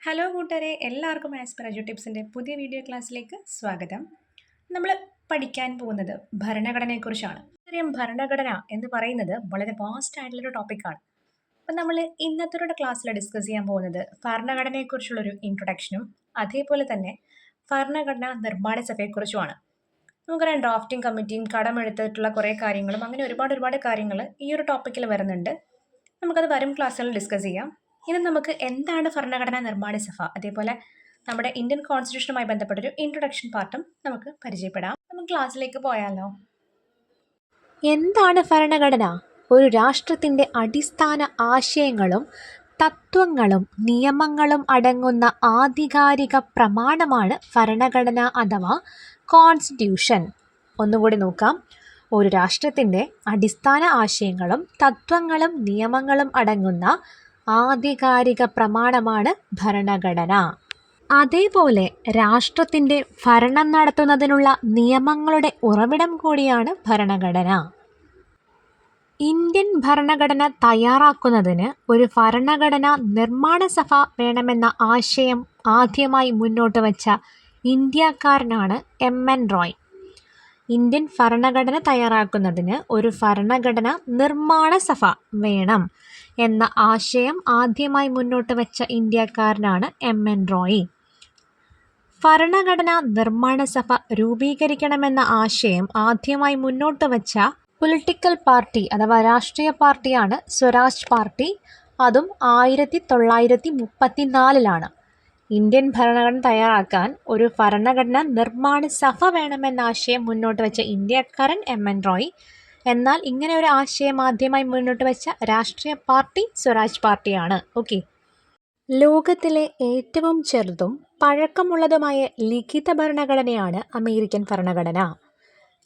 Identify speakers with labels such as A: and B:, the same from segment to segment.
A: Hello കൂട്ടുകാരെ, എല്ലാവർക്കും ആസ്പിറേജു ടിപ്സിൻ്റെ പുതിയ വീഡിയോ ക്ലാസ്സിലേക്ക് സ്വാഗതം. നമ്മൾ പഠിക്കാൻ പോകുന്നത് ഭരണഘടനയെക്കുറിച്ചാണ്. ഭരണഘടന എന്ന് പറയുന്നത് വളരെ വാസ്റ്റ് ആയിട്ടുള്ളൊരു ടോപ്പിക്കാണ്. അപ്പം നമ്മൾ ഇന്നത്തെ ഒരു ക്ലാസ്സിൽ ഡിസ്കസ് ചെയ്യാൻ പോകുന്നത് ഭരണഘടനയെക്കുറിച്ചുള്ളൊരു ഇൻട്രൊഡക്ഷനും അതേപോലെ തന്നെ ഭരണഘടനാ നിർമ്മാണ സഭയെക്കുറിച്ചുമാണ്. നമുക്കറിയാം, ഡ്രാഫ്റ്റിംഗ് കമ്മിറ്റിയും കടമെടുത്തിട്ടുള്ള കുറേ കാര്യങ്ങളും അങ്ങനെ ഒരുപാട് കാര്യങ്ങൾ ഈ ഒരു ടോപ്പിക്കിൽ വരുന്നുണ്ട്. നമുക്കത് വരും ക്ലാസ്സുകളിൽ ഡിസ്കസ് ചെയ്യാം. ഇനി നമുക്ക് എന്താണ് ഭരണഘടനാ നിർമ്മാണ സഭ, അതേപോലെ നമ്മുടെ ഇന്ത്യൻ കോൺസ്റ്റിറ്റ്യൂഷനുമായി ബന്ധപ്പെട്ടൊരു ഇൻട്രൊഡക്ഷൻ പാർട്ടും നമുക്ക് പരിചയപ്പെടാം. നമുക്ക് ക്ലാസ്സിലേക്ക് പോയാലോ?
B: എന്താണ് ഭരണഘടന? ഒരു രാഷ്ട്രത്തിൻ്റെ അടിസ്ഥാന ആശയങ്ങളും തത്വങ്ങളും നിയമങ്ങളും അടങ്ങുന്ന ആധികാരിക പ്രമാണമാണ് ഭരണഘടന അഥവാ കോൺസ്റ്റിറ്റ്യൂഷൻ. ഒന്നുകൂടി നോക്കാം. ഒരു രാഷ്ട്രത്തിൻ്റെ അടിസ്ഥാന ആശയങ്ങളും തത്വങ്ങളും നിയമങ്ങളും അടങ്ങുന്ന ആധികാരിക പ്രമാണമാണ് ഭരണഘടന. അതേപോലെ രാഷ്ട്രത്തിൻ്റെ ഭരണം നടത്തുന്നതിനുള്ള നിയമങ്ങളുടെ ഉറവിടം കൂടിയാണ് ഭരണഘടന. ഇന്ത്യൻ ഭരണഘടന തയ്യാറാക്കുന്നതിന് ഒരു ഭരണഘടനാ നിർമ്മാണ സഭ വേണമെന്ന ആശയം ആദ്യമായി മുന്നോട്ട് വച്ച ഇന്ത്യക്കാരനാണ് എം.എൻ. റോയ്. ഇന്ത്യൻ ഭരണഘടന തയ്യാറാക്കുന്നതിന് ഒരു ഭരണഘടനാ നിർമ്മാണ സഭ വേണം എന്ന ആശയം ആദ്യമായി മുന്നോട്ട് വച്ച ഇന്ത്യക്കാരനാണ് എം.എൻ. റോയ്. ഭരണഘടനാ നിർമ്മാണ സഭ രൂപീകരിക്കണമെന്ന ആശയം ആദ്യമായി മുന്നോട്ട് വച്ച പൊളിറ്റിക്കൽ പാർട്ടി അഥവാ രാഷ്ട്രീയ പാർട്ടിയാണ് സ്വരാജ് പാർട്ടി. അതും 1934 ഇന്ത്യൻ ഭരണഘടന തയ്യാറാക്കാൻ ഒരു ഭരണഘടനാ നിർമ്മാണ സഭ വേണമെന്ന ആശയം മുന്നോട്ട് വെച്ച ഇന്ത്യക്കാരൻ എം.എൻ. റോയ്. എന്നാൽ ഇങ്ങനെ ഒരു ആശയം ആദ്യമായി മുന്നോട്ട് വെച്ച രാഷ്ട്രീയ പാർട്ടി സ്വരാജ് പാർട്ടിയാണ്. ഓക്കെ. ലോകത്തിലെ ഏറ്റവും ചെറുതും പഴക്കമുള്ളതുമായ ലിഖിത ഭരണഘടനയാണ് അമേരിക്കൻ ഭരണഘടന.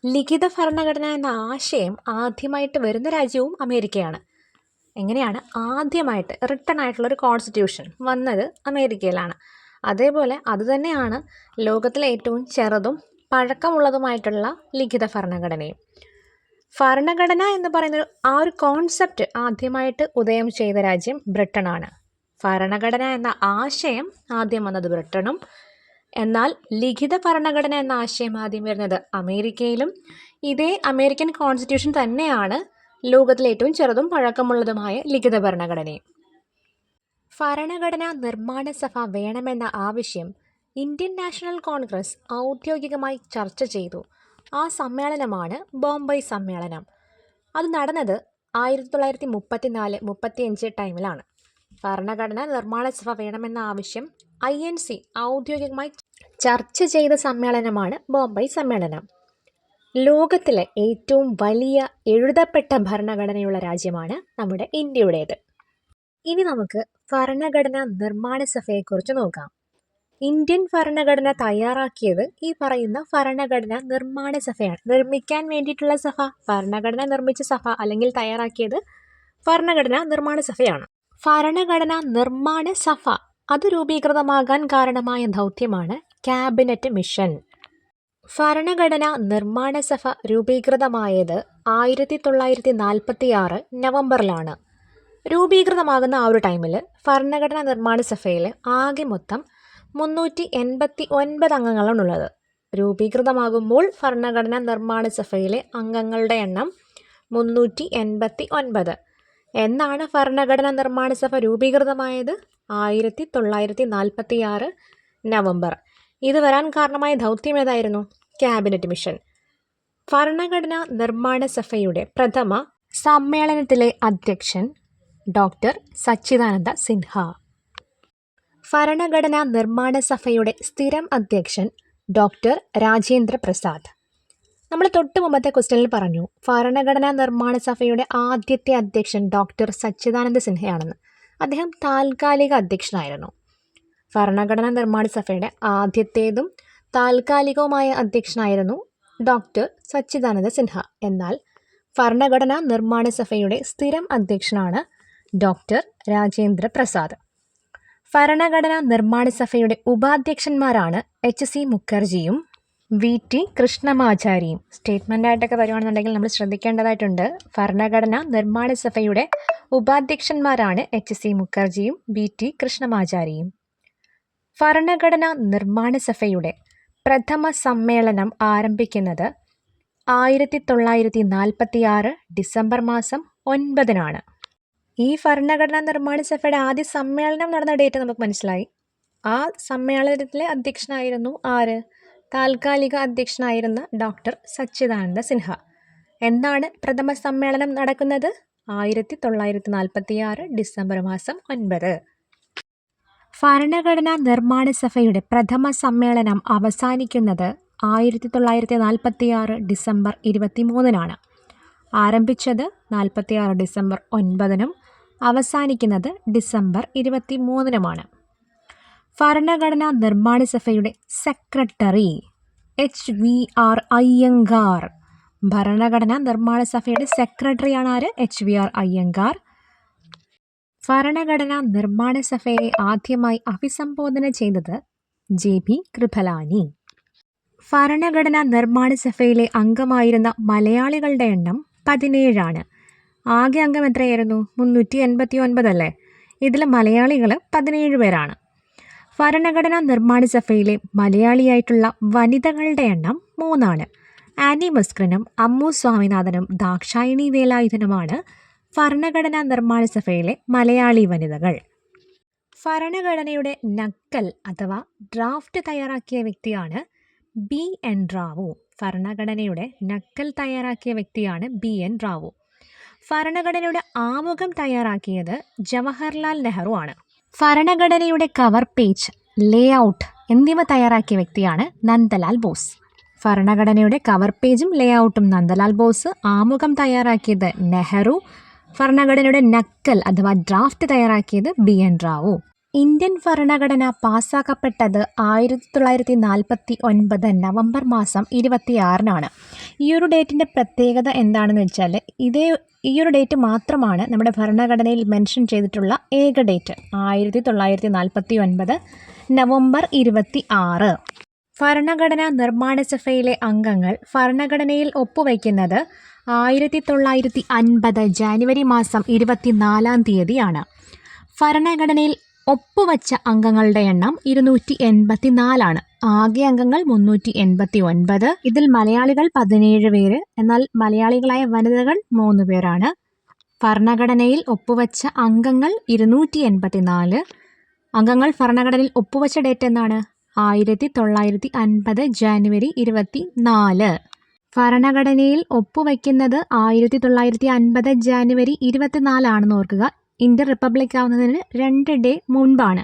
B: ലിഖിത ഭരണഘടന എന്ന ആശയം ആദ്യമായിട്ട് വരുന്ന രാജ്യവും അമേരിക്കയാണ്. എങ്ങനെയാണ് ആദ്യമായിട്ട് റിട്ടൺ ആയിട്ടുള്ളൊരു കോൺസ്റ്റിറ്റ്യൂഷൻ വന്നത് അമേരിക്കയിലാണ്. അതേപോലെ അതുതന്നെയാണ് ലോകത്തിലെ ഏറ്റവും ചെറുതും പഴക്കമുള്ളതുമായിട്ടുള്ള ലിഖിത ഭരണഘടനയും. ഭരണഘടന എന്ന് പറയുന്ന ഒരു കോൺസെപ്റ്റ് ആദ്യമായിട്ട് ഉദയം ചെയ്ത രാജ്യം ബ്രിട്ടനാണ്. ഭരണഘടന എന്ന ആശയം ആദ്യം വന്നത് ബ്രിട്ടനും, എന്നാൽ ലിഖിത ഭരണഘടന എന്ന ആശയം ആദ്യം വരുന്നത് അമേരിക്കയിലും. ഇതേ അമേരിക്കൻ കോൺസ്റ്റിറ്റ്യൂഷൻ തന്നെയാണ് ലോകത്തിലെ ഏറ്റവും ചെറുതും പഴക്കമുള്ളതുമായ ലിഖിത ഭരണഘടനയും. ഭരണഘടനാ നിർമ്മാണ സഭ വേണമെന്ന ആവശ്യം ഇന്ത്യൻ നാഷണൽ കോൺഗ്രസ് ഔദ്യോഗികമായി ചർച്ച ചെയ്തു. ആ സമ്മേളനമാണ് ബോംബെ സമ്മേളനം. അത് നടന്നത് 1934-35 ടൈമിലാണ്. ഭരണഘടനാ നിർമ്മാണ സഭ വേണമെന്ന ആവശ്യം INC ഔദ്യോഗികമായി ചർച്ച ചെയ്ത സമ്മേളനമാണ് ബോംബെ സമ്മേളനം. ലോകത്തിലെ ഏറ്റവും വലിയ എഴുതപ്പെട്ട ഭരണഘടനയുള്ള രാജ്യമാണ് നമ്മുടെ ഇന്ത്യയുടേത്. ഇനി നമുക്ക് ഭരണഘടനാ നിർമ്മാണ സഭയെക്കുറിച്ച് നോക്കാം. ഇന്ത്യൻ ഭരണഘടന തയ്യാറാക്കിയത് ഈ പറയുന്ന ഭരണഘടനാ നിർമ്മാണ സഭയാണ്. നിർമ്മിക്കാൻ വേണ്ടിയിട്ടുള്ള സഭ, ഭരണഘടന നിർമ്മിച്ച സഭ അല്ലെങ്കിൽ തയ്യാറാക്കിയത് ഭരണഘടനാ നിർമ്മാണ സഭയാണ്. ഭരണഘടനാ നിർമ്മാണ സഭ അത് രൂപീകൃതമാകാൻ കാരണമായ ദൗത്യമാണ് ക്യാബിനറ്റ് മിഷൻ. ഭരണഘടനാ നിർമ്മാണ സഭ രൂപീകൃതമായത് 1946 നവംബറിലാണ്. രൂപീകൃതമാകുന്ന ആ ഒരു ടൈമിൽ ഭരണഘടനാ നിർമ്മാണ സഭയിൽ ആകെ മൊത്തം 389 അംഗങ്ങളാണുള്ളത്. രൂപീകൃതമാകുമ്പോൾ ഭരണഘടനാ നിർമ്മാണ സഭയിലെ അംഗങ്ങളുടെ എണ്ണം 389. എന്നാണ് ഭരണഘടനാ നിർമ്മാണ സഭ രൂപീകൃതമായത്? 1946 നവംബർ. ഇത് വരാൻ കാരണമായ ദൗത്യം ഏതായിരുന്നു? Cabinet mission. ഭരണഘടനാ നിർമ്മാണ സഭയുടെ പ്രഥമ സമ്മേളനത്തിലെ അധ്യക്ഷൻ ഡോക്ടർ സച്ചിദാനന്ദ സിൻഹ. ഭരണഘടനാ നിർമ്മാണ സഭയുടെ സ്ഥിരം അധ്യക്ഷൻ ഡോക്ടർ രാജേന്ദ്ര പ്രസാദ്. നമ്മൾ തൊട്ട് മുമ്പത്തെ ക്വസ്റ്റ്യനിൽ പറഞ്ഞു ഭരണഘടനാ നിർമ്മാണ സഭയുടെ ആദ്യത്തെ അധ്യക്ഷൻ ഡോക്ടർ സച്ചിദാനന്ദ സിൻഹയാണെന്ന്. അദ്ദേഹം താൽക്കാലിക അധ്യക്ഷനായിരുന്നു. ഭരണഘടനാ നിർമ്മാണ സഭയുടെ ആദ്യത്തേതും താൽക്കാലികവുമായ അധ്യക്ഷനായിരുന്നു ഡോക്ടർ സച്ചിദാനന്ദ സിൻഹ. എന്നാൽ ഭരണഘടനാ നിർമ്മാണ സഭയുടെ സ്ഥിരം അധ്യക്ഷനാണ് ഡോക്ടർ രാജേന്ദ്ര പ്രസാദ്. ഭരണഘടനാ നിർമ്മാണ സഭയുടെ ഉപാധ്യക്ഷന്മാരാണ് HC മുഖർജിയും VT കൃഷ്ണമാചാരിയും. സ്റ്റേറ്റ്മെൻ്റായിട്ടൊക്കെ വരുവാണെന്നുണ്ടെങ്കിൽ നമ്മൾ ശ്രദ്ധിക്കേണ്ടതായിട്ടുണ്ട്. ഭരണഘടനാ നിർമ്മാണ സഭയുടെ ഉപാധ്യക്ഷന്മാരാണ് HC മുഖർജിയും VT കൃഷ്ണമാചാരിയും. ഭരണഘടനാ നിർമ്മാണ സഭയുടെ പ്രഥമ സമ്മേളനം ആരംഭിക്കുന്നത് 1946 ഡിസംബർ മാസം 9-നാണ്. ഈ ഭരണഘടനാ നിർമ്മാണ സഭയുടെ ആദ്യ സമ്മേളനം നടന്ന ഡേറ്റ് നമുക്ക് മനസ്സിലായി. ആ സമ്മേളനത്തിലെ അധ്യക്ഷനായിരുന്നു ആര്? താൽക്കാലിക അധ്യക്ഷനായിരുന്ന ഡോക്ടർ സച്ചിദാനന്ദ സിൻഹ. എന്നാണ് പ്രഥമ സമ്മേളനം നടക്കുന്നത്? 1946 ഡിസംബർ മാസം 9. ഭരണഘടനാ നിർമ്മാണ സഭയുടെ പ്രഥമ സമ്മേളനം അവസാനിക്കുന്നത് 1946 ഡിസംബർ 23-നാണ്. ആരംഭിച്ചത് 46 ഡിസംബർ 9-നും അവസാനിക്കുന്നത് ഡിസംബർ 23-നുമാണ്. ഭരണഘടനാ നിർമ്മാണ സഭയുടെ സെക്രട്ടറി HVR അയ്യങ്കാർ. ഭരണഘടനാ നിർമ്മാണ സഭയുടെ സെക്രട്ടറിയാണ് ആര്? HVR അയ്യങ്കാർ. ഭരണഘടനാ നിർമ്മാണ സഭയെ ആദ്യമായി അഭിസംബോധന ചെയ്തത് JB കൃപലാനി. ഭരണഘടനാ നിർമ്മാണ സഭയിലെ അംഗമായിരുന്ന മലയാളികളുടെ എണ്ണം 17 ആണ്. ആകെ അംഗം എത്രയായിരുന്നു? 389 അല്ലേ? ഇതിൽ മലയാളികൾ 17 പേരാണ്. ഭരണഘടനാ നിർമ്മാണ സഭയിലെ മലയാളിയായിട്ടുള്ള വനിതകളുടെ എണ്ണം 3 ആണ്. ആനി ബസ്കറിനും അമ്മു സ്വാമിനാഥനും ദാക്ഷായണി വേലായുധനുമാണ് ഭരണഘടനാ നിർമ്മാണ സഭയിലെ മലയാളി വനിതകൾ. ഭരണഘടനയുടെ നക്കൽ അഥവാ ഡ്രാഫ്റ്റ് തയ്യാറാക്കിയ വ്യക്തിയാണ് BN റാവു. ഭരണഘടനയുടെ നക്കൽ തയ്യാറാക്കിയ വ്യക്തിയാണ് BN റാവു. ഭരണഘടനയുടെ ആമുഖം തയ്യാറാക്കിയത് ജവഹർലാൽ നെഹ്റു ആണ്. ഭരണഘടനയുടെ കവർ പേജ്, ലേഔട്ട് എന്നിവ തയ്യാറാക്കിയ വ്യക്തിയാണ് നന്ദലാൽ ബോസ്. ഭരണഘടനയുടെ കവർ പേജും ലേഔട്ടും നന്ദലാൽ ബോസ്, ആമുഖം തയ്യാറാക്കിയത് നെഹ്റു, ഭരണഘടനയുടെ നക്കൽ അഥവാ ഡ്രാഫ്റ്റ് തയ്യാറാക്കിയത് BN റാവു. ഇന്ത്യൻ ഭരണഘടന പാസ്സാക്കപ്പെട്ടത് 1949 നവംബർ മാസം 26-നാണ്. ഈ ഒരു ഡേറ്റിൻ്റെ പ്രത്യേകത എന്താണെന്ന് വെച്ചാൽ ഈ ഒരു ഡേറ്റ് മാത്രമാണ് നമ്മുടെ ഭരണഘടനയിൽ മെൻഷൻ ചെയ്തിട്ടുള്ള ഏക ഡേറ്റ്. 1949 നവംബർ 26. ഭരണഘടനാ നിർമ്മാണ സഭയിലെ അംഗങ്ങൾ ഭരണഘടനയിൽ ഒപ്പുവയ്ക്കുന്നത് 1950 ജാനുവരി മാസം 24-ാം തീയതിയാണ്. ഭരണഘടനയിൽ ഒപ്പുവച്ച അംഗങ്ങളുടെ എണ്ണം 284 ആണ്. ആകെ അംഗങ്ങൾ 389. ഇതിൽ മലയാളികൾ 17 പേര്, എന്നാൽ മലയാളികളായ വനിതകൾ 3 പേരാണ്. ഭരണഘടനയിൽ ഒപ്പുവച്ച അംഗങ്ങൾ 284. അംഗങ്ങൾ ഭരണഘടനയിൽ ഒപ്പുവച്ച ഡേറ്റ് എന്നാണ്? 1950 ജാനുവരി 24. ഭരണഘടനയിൽ ഒപ്പുവയ്ക്കുന്നത് 1950 ജാനുവരി 24 ആണെന്ന് ഓർക്കുക. ഇന്ത്യൻ റിപ്പബ്ലിക് ആവുന്നതിന് 2 ഡേ മുൻപാണ്.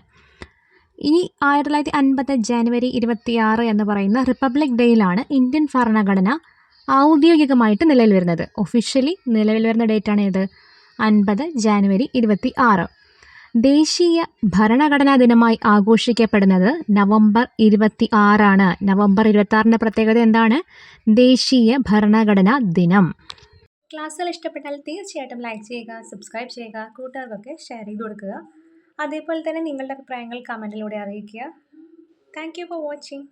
B: ഈ 1950 ജാനുവരി 26 എന്ന് പറയുന്ന റിപ്പബ്ലിക് ഡേയിലാണ് ഇന്ത്യൻ ഭരണഘടന ഔദ്യോഗികമായിട്ട് നിലവിൽ വരുന്നത്. ഒഫീഷ്യലി നിലവിൽ വരുന്ന ഡേറ്റാണ് ഏത്? 50 ജാനുവരി 26. ദേശീയ ഭരണഘടനാ ദിനമായി ആഘോഷിക്കപ്പെടുന്നത് നവംബർ 26 നവംബർ 26 പ്രത്യേകത എന്താണ്? ദേശീയ ഭരണഘടനാ ദിനം.
A: ക്ലാസ്സുകൾ ഇഷ്ടപ്പെട്ടാൽ തീർച്ചയായിട്ടും ലൈക്ക് ചെയ്യുക, സബ്സ്ക്രൈബ് ചെയ്യുക, കൂട്ടുകാർക്കൊക്കെ ഷെയർ ചെയ്ത് കൊടുക്കുക. അതേപോലെ തന്നെ നിങ്ങളുടെ അഭിപ്രായങ്ങൾ കമൻറ്റിലൂടെ അറിയിക്കുക. Thank you for watching.